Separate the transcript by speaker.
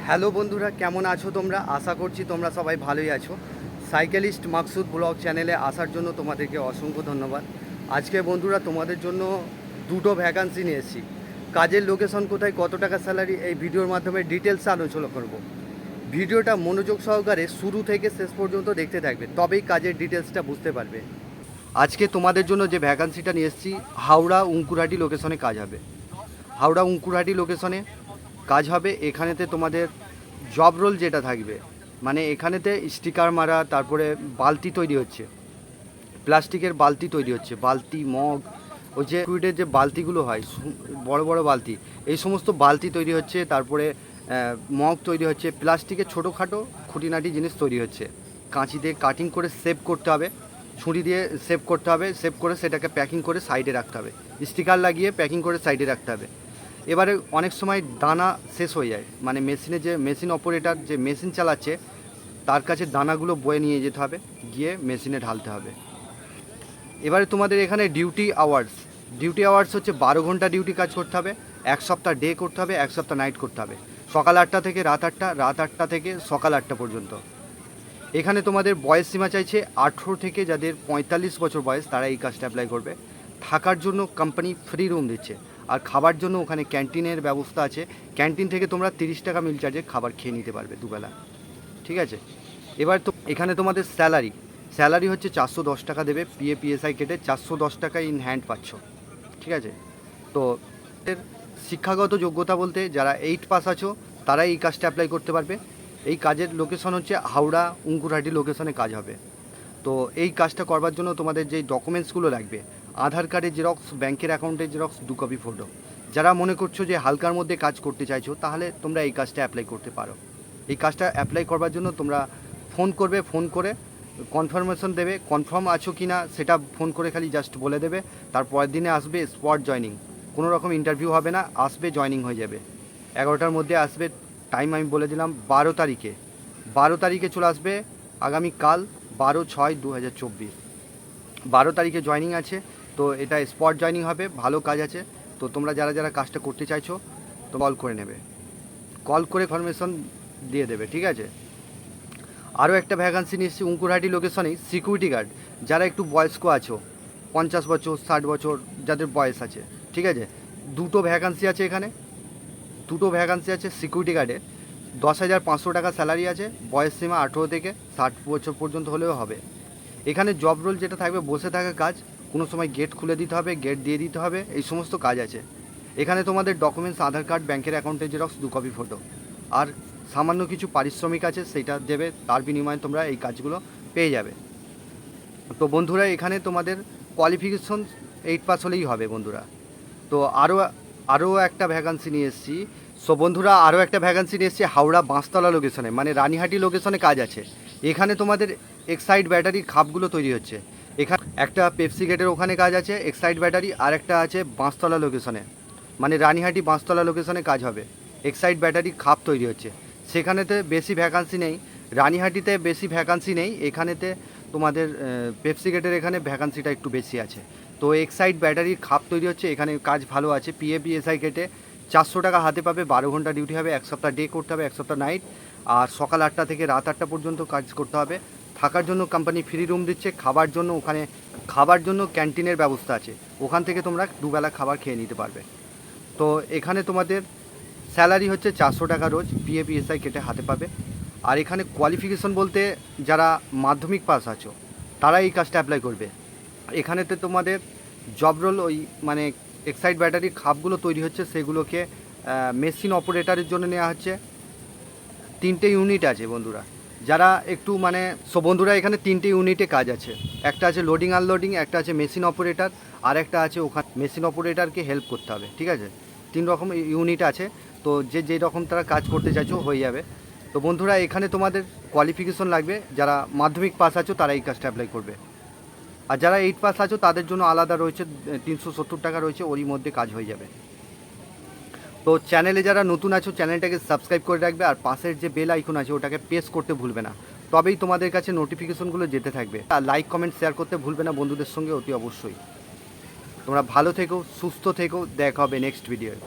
Speaker 1: Hello বন্ধুরা, কেমন আছো তোমরা? আশা করছি তোমরা সবাই ভালোই আছো। সাইকেলিস্ট মাকসুদ ব্লগ চ্যানেলে আসার জন্য তোমাদেরকে অসংখ্য ধন্যবাদ। আজকে বন্ধুরা তোমাদের জন্য দুটো ভ্যাকান্সি নিয়ে এসেছি। কাজের লোকেশন কোথায়, কত টাকা স্যালারি, এই ভিডিওর মাধ্যমে ডিটেলসে আলোচনা করব। ভিডিওটা মনোযোগ সহকারে শুরু থেকে শেষ পর্যন্ত দেখতে থাকবে, তবেই কাজের ডিটেলসটা বুঝতে পারবে। আজকে তোমাদের জন্য যে ভ্যাকান্সিটা নিয়ে এসেছি, হাওড়া উঙ্কুরহাটি লোকেশনে কাজ হবে। হাওড়া উঙ্কুরহাটি লোকেশনে কাজ হবে। এখানেতে তোমাদের জব রোল যেটা থাকবে, মানে এখানেতে স্টিকার মারা, তারপরে বালতি তৈরি হচ্ছে, প্লাস্টিকের বালতি তৈরি হচ্ছে, বালতি মগ, ওই যে লিকুইডের যে বালতিগুলো হয়, বড় বড় বালতি, এই সমস্ত বালতি তৈরি হচ্ছে। তারপরে মগ তৈরি হচ্ছে, প্লাস্টিকের ছোটোখাটো খুঁটিনাটি জিনিস তৈরি হচ্ছে। কাঁচি দিয়ে কাটিং করে সেভ করতে হবে, ছুরি দিয়ে সেভ করতে হবে, সেভ করে সেটাকে প্যাকিং করে সাইডে রাখতে হবে, স্টিকার লাগিয়ে প্যাকিং করে সাইডে রাখতে হবে। এবারে অনেক সময় দানা শেষ হয়ে যায়, মানে মেশিনে যে মেশিন অপারেটর যে মেশিন চালাচ্ছে তার কাছে দানাগুলো বয়ে নিয়ে যেতে হবে, গিয়ে মেশিনে ঢালতে হবে। এবারে তোমাদের এখানে ডিউটি আওয়ার্স হচ্ছে 12 ঘন্টা ডিউটি কাজ করতে হবে। এক সপ্তাহ ডে করতে হবে, এক সপ্তাহ নাইট করতে হবে। সকাল 8টা থেকে রাত 8টা, রাত 8টা থেকে সকাল 8টা পর্যন্ত। এখানে তোমাদের বয়স সীমা চাইছে 18 থেকে যাদের 45 বছর বয়স, তারা এই কাজটা অ্যাপ্লাই করবে। থাকার জন্য কোম্পানি ফ্রি রুম দিচ্ছে, আর খাবার জন্য ওখানে ক্যান্টিনের ব্যবস্থা আছে। ক্যান্টিন থেকে তোমরা 30 টাকা মিল চার্জে খাবার খেয়ে নিতে পারবে দুবেলা, ঠিক আছে? এবার তো এখানে তোমাদের স্যালারি হচ্ছে 410 টাকা দেবে, পিএফআই কেটে 410 টাকা ইন হ্যান্ড পাচ্ছ, ঠিক আছে? তো এর শিক্ষাগত যোগ্যতা বলতে যারা 8 পাস আছো তারা এই কাজটা অ্যাপ্লাই করতে পারবে। এই কাজের লোকেশন হচ্ছে হাওড়া উঙ্কুরহাটি লোকেশনে কাজ হবে। তো এই কাজটা করবার জন্য তোমাদের যেই ডকুমেন্টসগুলো লাগবে, আধার কার্ডের জেরক্স, ব্যাংকের অ্যাকাউন্টের জেরক্স, 2 কপি ফটো। যারা মনে করছো যে হালকার মধ্যে কাজ করতে চাইছো, তাহলে তোমরা এই কাজটা অ্যাপ্লাই করতে পারো। এই কাজটা অ্যাপ্লাই করবার জন্য তোমরা ফোন করবে, ফোন করে কনফার্মেশন দেবে, কনফার্ম আছো কি না সেটা ফোন করে খালি জাস্ট বলে দেবে। তারপরের দিনে আসবে স্পট জয়নিং, কোনো রকম ইন্টারভিউ হবে না, আসবে জয়নিং হয়ে যাবে। 11টার মধ্যে আসবে, টাইম আমি বলে দিলাম 12 তারিখে চলে আসবে, আগামীকাল 12/6/2024। 12 তারিখে জয়নিং আছে। তো এটা স্পট জয়নিং হবে, ভালো কাজ আছে। তো তোমরা যারা যারা কাজটা করতে চাইছো তো কল করে নেবে, কল করে কনফার্মেশন দিয়ে দেবে, ঠিক আছে? আরও একটা ভ্যাকান্সি নিয়ে এসেছি উঙ্কুরহাটি লোকেশনে, সিকিউরিটি গার্ড। যারা একটু বয়স্ক আছো, 50 বছর 60 বছর যাদের বয়স আছে, ঠিক আছে? দুটো ভ্যাকান্সি আছে এখানে, সিকিউরিটি গার্ডে। 10,500 টাকা স্যালারি আছে, বয়স সীমা 18 থেকে 60 বছর পর্যন্ত হলেও হবে। এখানে জব রোল যেটা থাকবে, বসে থাকা কাজ, কোনো সময় গেট খুলে দিতে হবে, গেট দিয়ে দিতে হবে, এই সমস্ত কাজ আছে। এখানে তোমাদের ডকুমেন্টস, আধার কার্ড, ব্যাংকের অ্যাকাউন্টের জেরক্স, 2 কপি ফটো, আর সামান্য কিছু পারিশ্রমিক আছে সেটা দেবে, তার বিনিময়ে তোমরা এই কাজগুলো পেয়ে যাবে। তো বন্ধুরা, এখানে তোমাদের কোয়ালিফিকেশন 8 পাস হলেই হবে বন্ধুরা। তো আরও একটা ভ্যাকান্সি নিয়ে এসেছি। বন্ধুরা, আরও একটা ভ্যাকান্সি নিয়ে এসেছি হাওড়া বাঁশতলা লোকেশনে, মানে রানীহাটি লোকেশনে কাজ আছে। এখানে তোমাদের এক্সাইড ব্যাটারির খাপগুলো তৈরি হচ্ছে। এখানে একটা পেপসি গেটের ওখানে কাজ আছে এক্সাইড ব্যাটারি, আর একটা আছে বাঁশতলা লোকেশনে, মানে রানীহাটি বাঁশতলা লোকেশনে কাজ হবে। এক্সাইড ব্যাটারি খাপ তৈরি হচ্ছে। সেখানেতে বেশি ভ্যাকান্সি নেই, রানীহাটিতে বেশি ভ্যাকান্সি নেই, এখানেতে তোমাদের পেপসি গেটের এখানে ভ্যাকান্সিটা একটু বেশি আছে। তো এক্সাইড ব্যাটারির খাপ তৈরি হচ্ছে, এখানে কাজ ভালো আছে। পিএফআই কেটে 400 টাকা হাতে পাবে, 12 ঘন্টা ডিউটি হবে, এক সপ্তাহ ডে করতে হবে, এক সপ্তাহ নাইট, আর সকাল 8টা থেকে রাত 8টা পর্যন্ত কাজ করতে হবে। থাকার জন্য কোম্পানি ফ্রি রুম দিচ্ছে, খাবার জন্য ক্যান্টিনের ব্যবস্থা আছে, ওখান থেকে তোমরা দুবেলা খাবার খেয়ে নিতে পারবে। তো এখানে তোমাদের স্যালারি হচ্ছে 400 টাকা রোজ, পিএফআই কেটে হাতে পাবে। আর এখানে কোয়ালিফিকেশন বলতে যারা মাধ্যমিক পাস আছো তারা এই কাজটা অ্যাপ্লাই করবে। এখানেতে তোমাদের জব রোল ওই মানে এক্সাইড ব্যাটারির খাপগুলো তৈরি হচ্ছে, সেগুলোকে মেশিন অপারেটরের জন্য নেওয়া হচ্ছে। 3টে ইউনিট আছে বন্ধুরা, যারা একটু মানে বন্ধুরা, এখানে 3টে ইউনিটে কাজ আছে। একটা আছে লোডিং আনলোডিং, একটা আছে মেশিন অপারেটর, আর একটা আছে ওখানে মেশিন অপারেটরকে হেল্প করতে হবে, ঠিক আছে? 3 রকম ইউনিট আছে। তো যে রকম তারা কাজ করতে চাইছো হয়ে যাবে। তো বন্ধুরা, এখানে তোমাদের কোয়ালিফিকেশন লাগবে, যারা মাধ্যমিক পাস আছো তারা এই কাজটা অ্যাপ্লাই করবে। আর যারা 8 পাস আছো তাদের জন্য আলাদা রয়েছে, 370 টাকা রয়েছে, ওরই মধ্যে কাজ হয়ে যাবে। তো চ্যানেলে যারা নতুন আছো চ্যানেলটাকে সাবস্ক্রাইব করে রাখবে, আর পাশের যে বেল আইকন আছে ওটাকে প্রেস করতে ভুলবে না, তবেই তোমাদের কাছে নোটিফিকেশনগুলো যেতে থাকবে। আর লাইক কমেন্ট শেয়ার করতে ভুলবে না বন্ধুদের সঙ্গে, অতি অবশ্যই। তোমরা ভালো থেকো, সুস্থ থেকো, দেখা হবে নেক্সট ভিডিওয়।